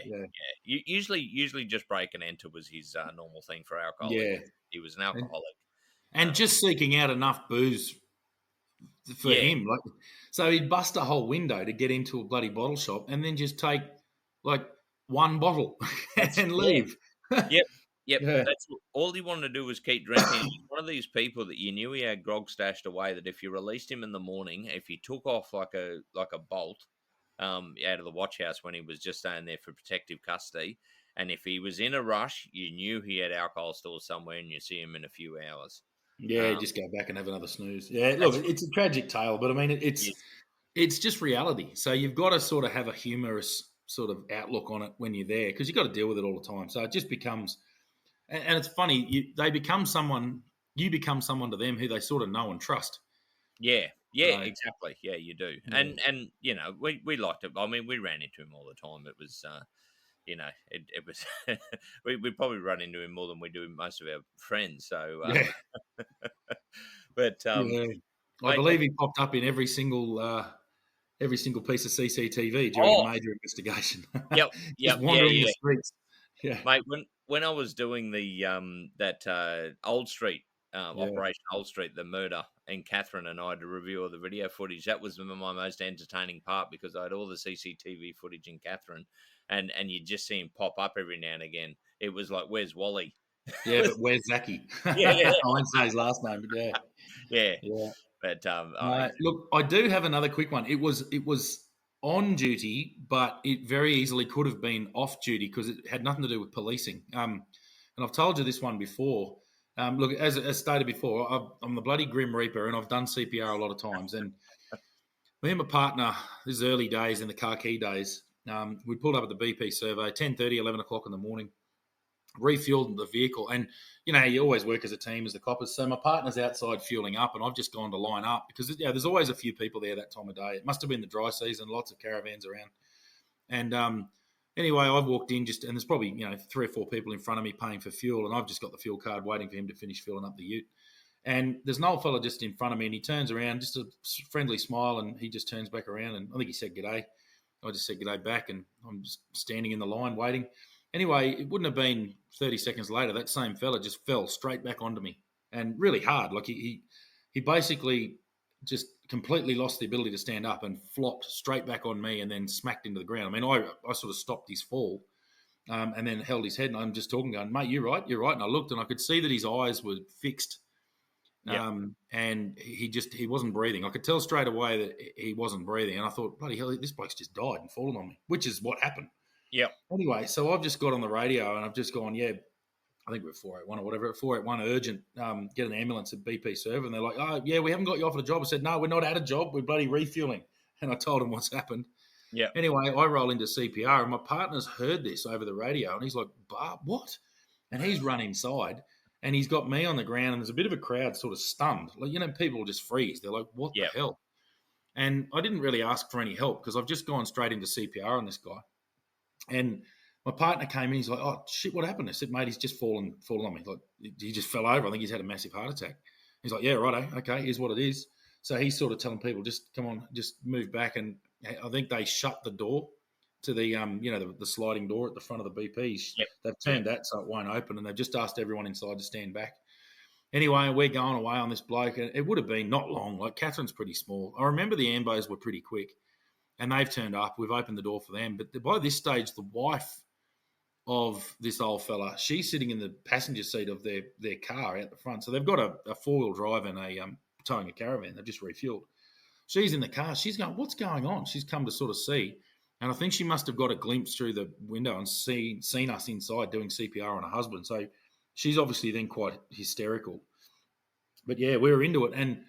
yeah. Usually just break and enter was his normal thing for alcohol. Yeah. He was an alcoholic. And just seeking out enough booze for him. So he'd bust a whole window to get into a bloody bottle shop and then just take like one bottle and leave. Yep. Yeah. That's all he wanted to do was keep drinking. He's one of these people that you knew he had grog stashed away. That if you released him in the morning, if he took off like a bolt out of the watch house when he was just staying there for protective custody, and if he was in a rush, you knew he had alcohol stores somewhere, and you see him in a few hours. Yeah, just go back and have another snooze. Yeah, look, it's a tragic tale, but I mean, it's just reality. So you've got to sort of have a humorous sort of outlook on it when you're there because you've got to deal with it all the time. So it just becomes, and it's funny, you become someone to them who they sort of know and trust. Yeah, exactly. Yeah, you do. Yeah. And we liked it. I mean, we ran into him all the time. It was, it was we probably run into him more than we do most of our friends. So, but I believe he popped up in every single piece of CCTV during a major investigation. Yep, just wandering the streets. Yeah, mate. When I was doing the that Old Street Operation Old Street, the murder in Catherine, and I had a review of the video footage. That was my most entertaining part because I had all the CCTV footage in Catherine, and you just see him pop up every now and again. It was like, where's Wally? Yeah, but where's Zachy? I won't say his last name, but yeah. But look, I do have another quick one. It was on duty, but it very easily could have been off duty because it had nothing to do with policing. And I've told you this one before. Look, as stated before, I'm the bloody Grim Reaper, and I've done CPR a lot of times. And me and my partner, this is early days in the car key days, we pulled up at the BP survey, 10:30, 11 o'clock in the morning, refueled the vehicle. And, you always work as a team as the coppers. So my partner's outside fueling up, and I've just gone to line up because, there's always a few people there that time of day. It must have been the dry season, lots of caravans around. And anyway, I've walked in and there's probably, 3 or 4 people in front of me paying for fuel, and I've just got the fuel card waiting for him to finish filling up the ute. And there's an old fella just in front of me, and he turns around, just a friendly smile, and he just turns back around, and I think he said g'day. I just said g'day back, and I'm just standing in the line waiting. Anyway, it wouldn't have been 30 seconds later, that same fella just fell straight back onto me, and really hard. Like he basically just completely lost the ability to stand up and flopped straight back on me and then smacked into the ground. I mean, I sort of stopped his fall and then held his head, and I'm just talking, going, mate, you're right. And I looked, and I could see that his eyes were fixed. And he wasn't breathing. I could tell straight away that he wasn't breathing. And I thought, bloody hell, this bloke's just died and fallen on me, which is what happened. Yeah. Anyway, so I've just got on the radio and I've just gone, I think we're 481 or whatever, 481 urgent, get an ambulance at BP Server. And they're like, oh, yeah, we haven't got you off at a job. I said, no, we're not at a job. We're bloody refueling. And I told him what's happened. Yeah. Anyway, I roll into CPR, and my partner's heard this over the radio, and he's like, Barb, what? And he's run inside, and he's got me on the ground, and there's a bit of a crowd sort of stunned. Like, people just freeze. They're like, what the hell? And I didn't really ask for any help because I've just gone straight into CPR on this guy. And my partner came in. He's like, "Oh shit, what happened?" I said, "Mate, he's just fallen on me. Like he just fell over. I think he's had a massive heart attack." He's like, "Yeah, righto, okay, here's what it is." So he's sort of telling people, "Just come on, just move back." And I think they shut the door to the the sliding door at the front of the BPs. Yep. They've Yep. turned that so it won't open, and they've just asked everyone inside to stand back. Anyway, we're going away on this bloke, and it would have been not long. Like Catherine's pretty small. I remember the Ambos were pretty quick, and they've turned up. We've opened the door for them, but by this stage, the wife of this old fella, she's sitting in the passenger seat of their car out the front. So they've got a 4-wheel drive and a towing a caravan. They've just refueled. She's in the car. She's going, "What's going on?" She's come to sort of see. And I think she must have got a glimpse through the window and seen us inside doing CPR on her husband. So she's obviously then quite hysterical. But yeah, we were into it. And,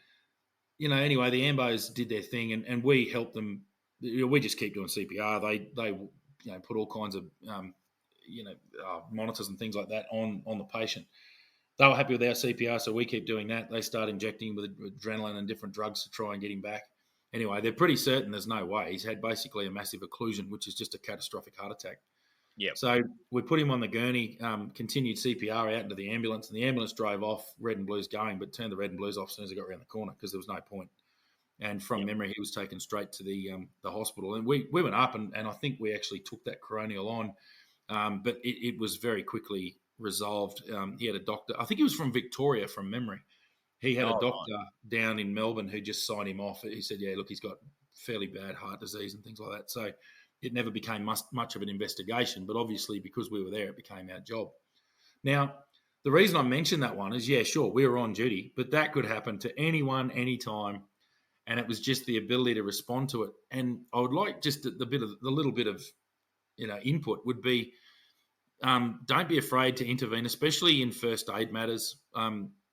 anyway, the Ambos did their thing and we helped them. We just keep doing CPR. They put all kinds of monitors and things like that on the patient. They were happy with our CPR, so we keep doing that. They start injecting with adrenaline and different drugs to try and get him back. Anyway, they're pretty certain there's no way. He's had basically a massive occlusion, which is just a catastrophic heart attack. Yeah. So we put him on the gurney, continued CPR out into the ambulance, and the ambulance drove off, red and blues going, but turned the red and blues off as soon as it got around the corner because there was no point. And from memory, he was taken straight to the hospital. And we went up, and I think we actually took that coronial on, but it was very quickly resolved. He had a doctor. I think he was from Victoria from memory. He had a doctor down in Melbourne who just signed him off. He said, "Yeah, look, he's got fairly bad heart disease and things like that." So it never became much of an investigation. But obviously, because we were there, it became our job. Now, the reason I mentioned that one is, yeah, sure, we were on duty, but that could happen to anyone, anytime. And it was just the ability to respond to it. And I would like just the little bit of input would be, don't be afraid to intervene, especially in first aid matters.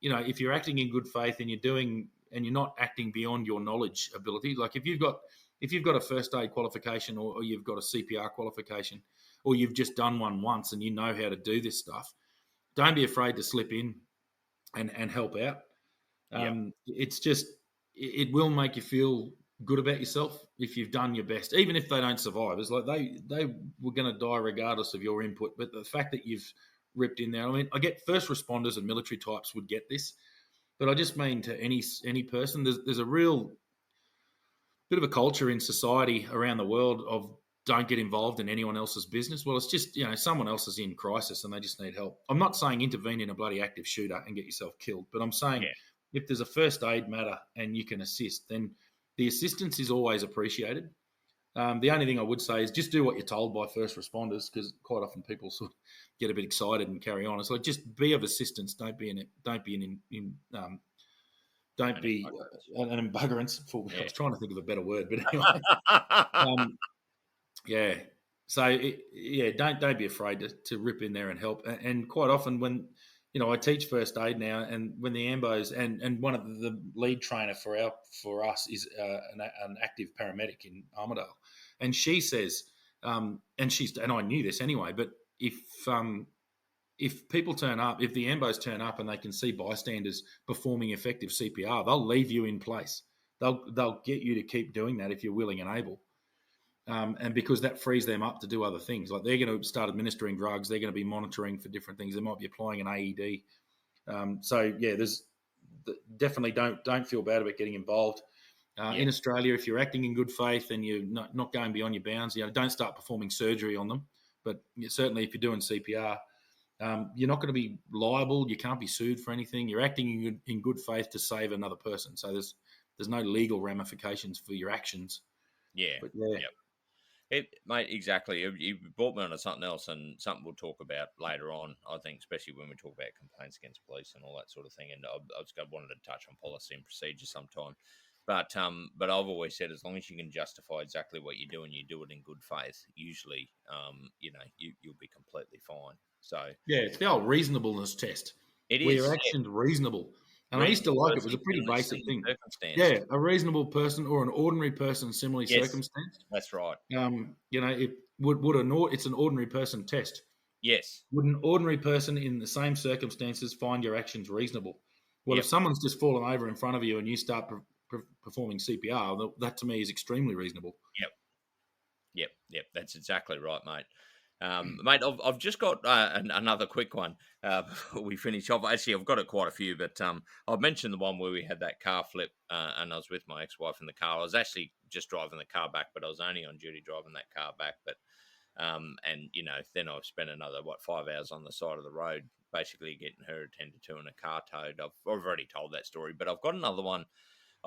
If you're acting in good faith and you're not acting beyond your knowledge ability, like if you've got a first aid qualification or you've got a CPR qualification or you've just done one once and you know how to do this stuff, don't be afraid to slip in and help out. It's just, it will make you feel good about yourself if you've done your best, even if they don't survive. It's like they were going to die regardless of your input. But the fact that you've ripped in there, I mean, I get first responders and military types would get this, but I just mean to any person, there's a real bit of a culture in society around the world of don't get involved in anyone else's business. Well, it's just, someone else is in crisis and they just need help. I'm not saying intervene in a bloody active shooter and get yourself killed, but I'm saying if there's a first aid matter and you can assist, then the assistance is always appreciated. The only thing I would say is just do what you're told by first responders, because quite often people sort of get a bit excited and carry on. It's like, just be of assistance. Don't be an embuggerance. I was trying to think of a better word, but anyway. Yeah. So don't be afraid to rip in there and help. And quite often when I teach first aid now, and when the ambos and one of the lead trainer for us is an active paramedic in Armidale, and she says, and I knew this anyway, but if people turn up, if the ambos turn up and they can see bystanders performing effective CPR, they'll leave you in place. They'll get you to keep doing that if you're willing and able. And because that frees them up to do other things. Like they're going to start administering drugs. They're going to be monitoring for different things. They might be applying an AED. There's definitely don't feel bad about getting involved. In Australia, if you're acting in good faith and you're not going beyond your bounds, don't start performing surgery on them. But certainly if you're doing CPR, you're not going to be liable. You can't be sued for anything. You're acting in good faith to save another person. So there's no legal ramifications for your actions. Yeah. But Mate, exactly. You brought me onto something else, and something we'll talk about later on, I think, especially when we talk about complaints against police and all that sort of thing. And I wanted to touch on policy and procedure sometime. But I've always said, as long as you can justify exactly what you do and you do it in good faith, usually, you'll be completely fine. So it's the old reasonableness test. It is. Were your actions reasonable? And I used to like it. It was a pretty basic thing. Yeah, a reasonable person or an ordinary person similarly circumstanced. That's right. It's an ordinary person test. Yes. Would an ordinary person in the same circumstances find your actions reasonable? Well, if someone's just fallen over in front of you and you start performing CPR, that to me is extremely reasonable. Yep. That's exactly right, mate. Mate, I've just got another quick one before we finish off. Actually, I've got quite a few, but I've mentioned the one where we had that car flip, and I was with my ex-wife in the car. I was actually just driving the car back, but I was only on duty driving that car back. But and then I've spent another 5 hours on the side of the road, basically getting her attended to and a car towed. I've already told that story, but I've got another one.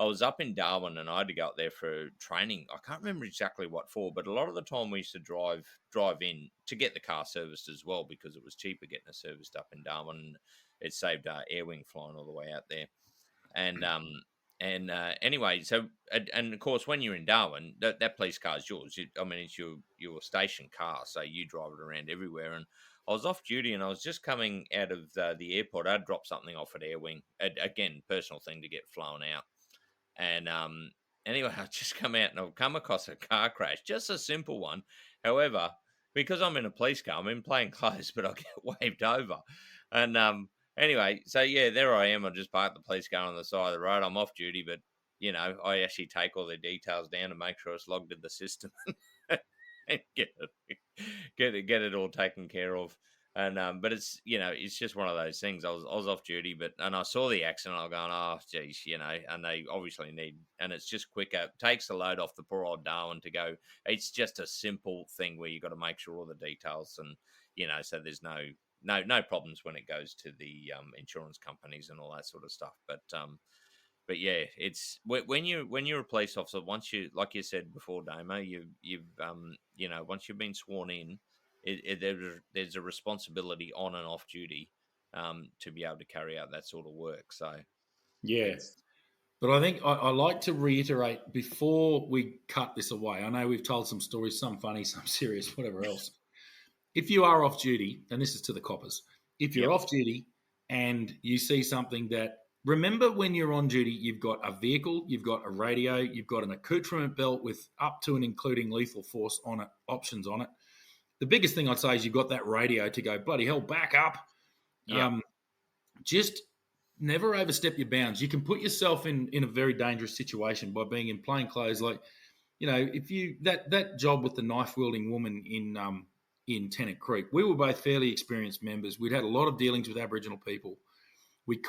I was up in Darwin and I had to go up there for training. I can't remember exactly what for, but a lot of the time we used to drive in to get the car serviced as well because it was cheaper getting it serviced up in Darwin. It saved Airwing flying all the way out there. Anyway, so and of course when you're in Darwin, that police car is yours. I mean, it's your station car, so you drive it around everywhere. And I was off duty, and I was just coming out of the airport. I'd dropped something off at Airwing. Again, personal thing to get flown out. And anyway, I just come out and I've come across a car crash, just a simple one. However, because I'm in a police car, I'm in plain clothes, but I get waved over. And anyway, so yeah, there I am. I just parked the police car on the side of the road. I'm off duty, but I actually take all the details down and make sure it's logged in the system and get it all taken care of. And but it's just one of those things. I was off duty, and I saw the accident. I'm going, oh geez, and they obviously need, and it's just quicker. It takes the load off the poor old Darwin to go. It's just a simple thing where you got to make sure all the details and so there's no problems when it goes to the insurance companies and all that sort of stuff. But yeah, it's when you're a police officer. Once you, like you said before, Damo, you've once you've been sworn in, there's a responsibility on and off duty to be able to carry out that sort of work. So Yeah. it's But I think I like to reiterate before we cut this away. I know we've told some stories, some funny, some serious, whatever else. If you are off duty, and this is to the coppers, if you're yep, off duty and you see something that, remember when you're on duty, you've got a vehicle, you've got a radio, you've got an accoutrement belt with up to and including lethal force on it, options on it. The biggest thing I'd say is you've got that radio to go, bloody hell, back up. yep, Just never overstep your bounds. You can put yourself in a very dangerous situation by being in plain clothes. Like, if you that job with the knife wielding woman in Tennant Creek, we were both fairly experienced members. We'd had a lot of dealings with Aboriginal people. We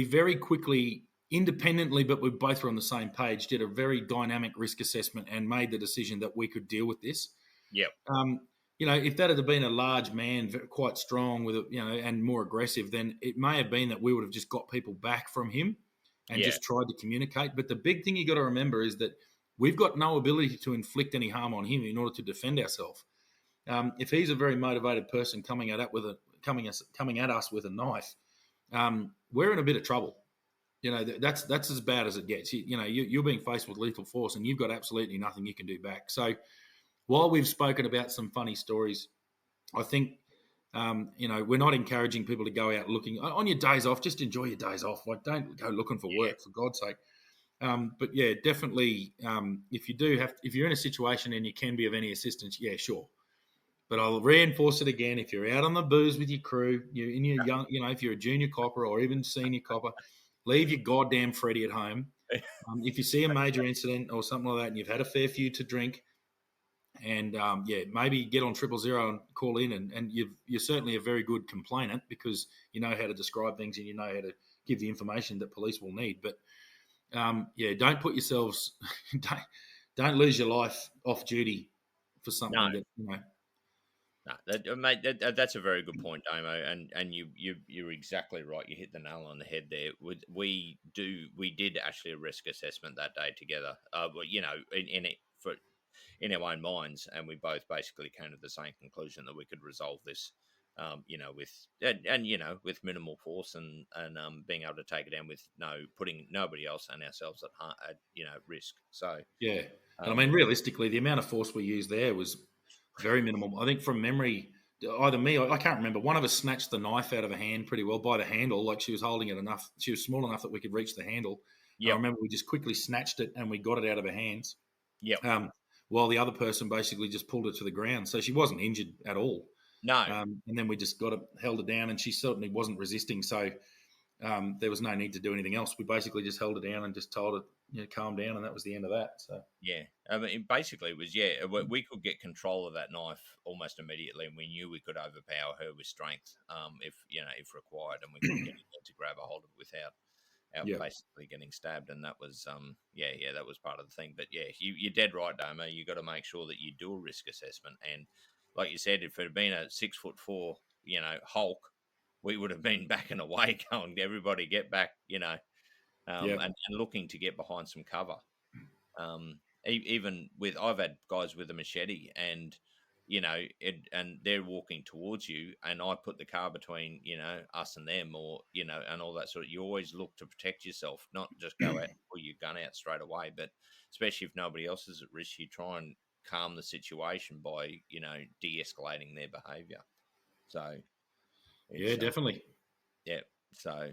very quickly, independently, but we both were on the same page, did a very dynamic risk assessment and made the decision that we could deal with this. yep, If that had been a large man, quite strong with and more aggressive, then it may have been that we would have just got people back from him and yeah, just tried to communicate. But the big thing you got to remember is that we've got no ability to inflict any harm on him in order to defend ourselves. If he's a very motivated person coming at us with a knife, we're in a bit of trouble. That's as bad as it gets. You're being faced with lethal force, and you've got absolutely nothing you can do back. So, while we've spoken about some funny stories, I think we're not encouraging people to go out looking on your days off. Just enjoy your days off. Like, don't go looking for work, for God's sake. But yeah, definitely. If you're in a situation and you can be of any assistance, yeah, sure. But I'll reinforce it again. If you're out on the booze with your crew, you're in your young, if you're a junior copper or even senior copper, leave your goddamn Freddy at home. If you see a major incident or something like that, and you've had a fair few to drink, and maybe get on 000 and call in, and you're certainly a very good complainant because you know how to describe things and you know how to give the information that police will need. But don't put yourselves, don't lose your life off duty for something no. Mate, that's a very good point, Damo, and you're exactly right. You hit the nail on the head there. We did actually a risk assessment that day together. In our own minds, and we both basically came to the same conclusion that we could resolve this, with minimal force and being able to take it down with putting nobody else and ourselves at risk. So yeah, and I mean realistically, the amount of force we used there was very minimal. I think from memory, either me or I can't remember. One of us snatched the knife out of her hand pretty well by the handle, like she was holding it enough. She was small enough that we could reach the handle. I remember we just quickly snatched it and we got it out of her hands. Yeah. While the other person basically just pulled her to the ground. So she wasn't injured at all. No. And then we just held her down, and she certainly wasn't resisting. So, there was no need to do anything else. We basically just held it down and just told it, calm down, and that was the end of that. So Yeah, I mean, basically, it was we could get control of that knife almost immediately, and we knew we could overpower her with strength, if required, and we could get in to grab a hold of it without yeah, basically getting stabbed, and that was that was part of the thing. But yeah, you're dead right, Damo. You got to make sure that you do a risk assessment, and like you said, if it had been a 6'4", Hulk, we would have been backing away, going, everybody get back, yeah, and looking to get behind some cover. Even with, I've had guys with a machete, and and they're walking towards you, and I put the car between us and them, or and all that sort of. You always look to protect yourself, not just go out and pull your gun out straight away. But especially if nobody else is at risk, you try and calm the situation by de-escalating their behaviour. So yeah, it's definitely. yeah. So,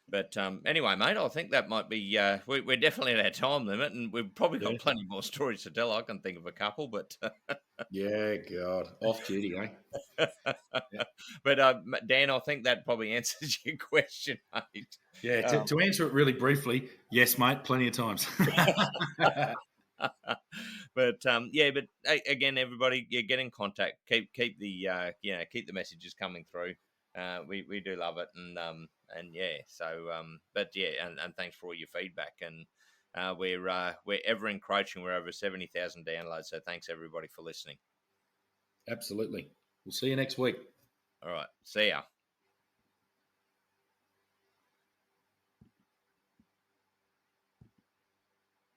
but anyway, mate, I think that might be. We're definitely at our time limit, and we've probably Yeah, got plenty more stories to tell. I can think of a couple, but yeah, God, off duty, eh? Yeah, but Dan, I think that probably answers your question, mate. yeah. To, Um, to answer it really briefly, yes, mate, plenty of times. again, everybody, get in contact. Keep the keep the messages coming through. We do love it, and yeah. So and thanks for all your feedback, and we're ever encroaching. We're over 70,000 downloads. So thanks everybody for listening. Absolutely. We'll see you next week. All right, see ya.